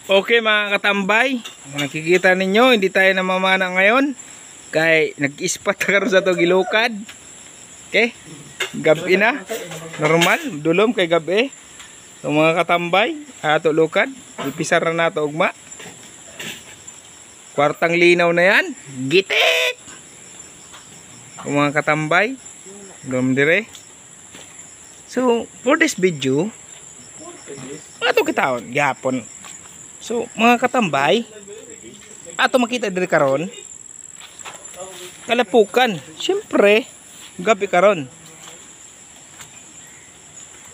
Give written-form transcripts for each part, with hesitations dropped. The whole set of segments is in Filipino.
Okay mga katambay, nakikita ninyo hindi tayo namamana ngayon kay nag-ispat karon sa to gilukad. Okay, gabi na, normal dulom kay gabi. So mga katambay, ato lukad ipisar na nato ugma. Kwartang linaw na yan, gitik mga katambay, dum dire. So for this video ato kitaon gyapon. So mga katambay, ato makita diri karon kalapukan. Syempre gabi karon.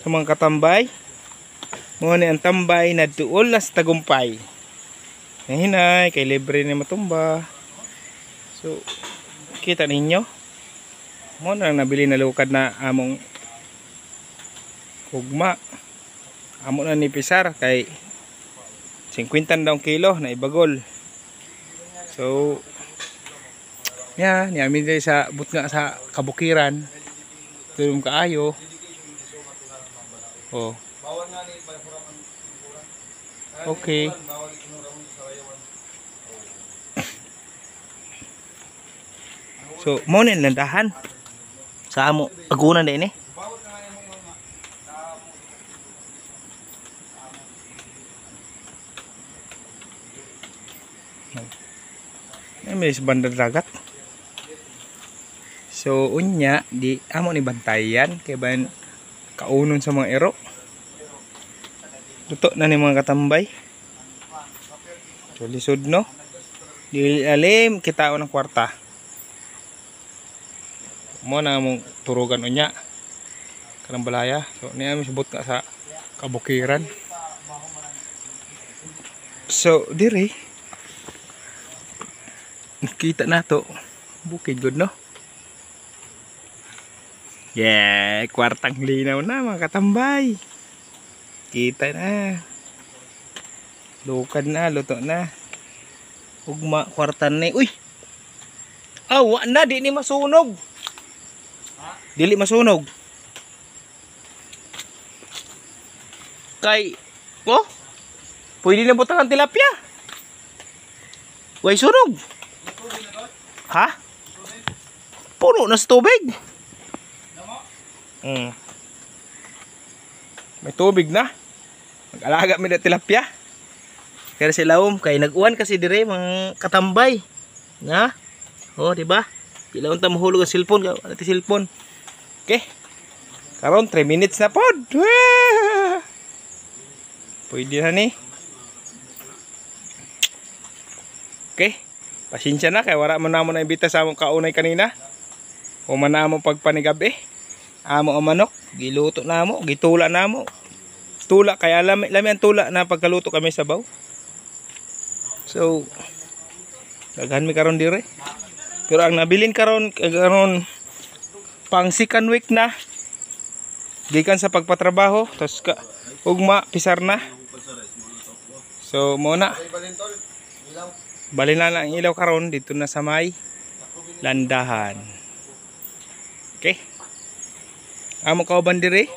So mga katambay, mo ni ang tambay na duol na sa tagumpay. Hinay kay libre ni matumba. So kita ninyo, mo na nabili na lukad na among ugma. Amo na ni pisar kay 50 daw kilo na ibagol. So yeah, niamin diri sa but nga sa kabukiran. Tulong kaayo. Oh. Okay. So mo ni landahan sa amo agunan din eh. May bandar dagat. So unya di amo ni bantayan kay ban kaunon sa mga ero. Luto na ni mga katambay. So lisod no. Di alim kita ng kwarta. Mo na mong turugan unya kanang balaya. So niya mi subot ka sa kabukiran. So dire kita na to bukid good no. Yeah, kwartang linaw na mga katambay. Kita na. Lukad na, luto na. Ugma kwartan ni. Uy. Awa na di ni masunog. Dili masunog. Kay oh. Pwede na butang ang tilapia. Way sunog. Ha? Puno na sa tubig. May tubig na. Mag-alaga mi na tilapia. Kaya sila kay nag-uwan kasi dire mga katambay. Na? Oh, di ba? Pila unta mahulog ang cellphone, ati cellphone. Okay. Karon 3 minutes na pod. Pwede na ni. Okay. Pasensya na kay wala man namo na imbita sa among kaunay kanina. O man namo pagpanigabi. Amo ang manok, giluto namo, gitula namo. Tula kay lami ang tula na pagkaluto kami sa baw. So daghan mi karon dire. Pero ang nabilin karon pang second week na. Gikan sa pagpatrabaho, tos ka ugma pisar na. So mo na. Bali na ang ilaw karon dito na sa may landahan. Okay. Amo kauban dire.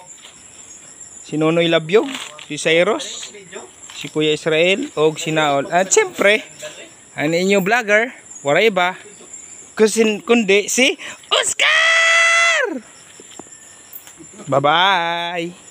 Si Nonoy Labyog, si Cyrus, si Kuya Israel og si Naol. At siyempre, ang inyong vlogger, wala iba kundi si Oscar. Bye-bye.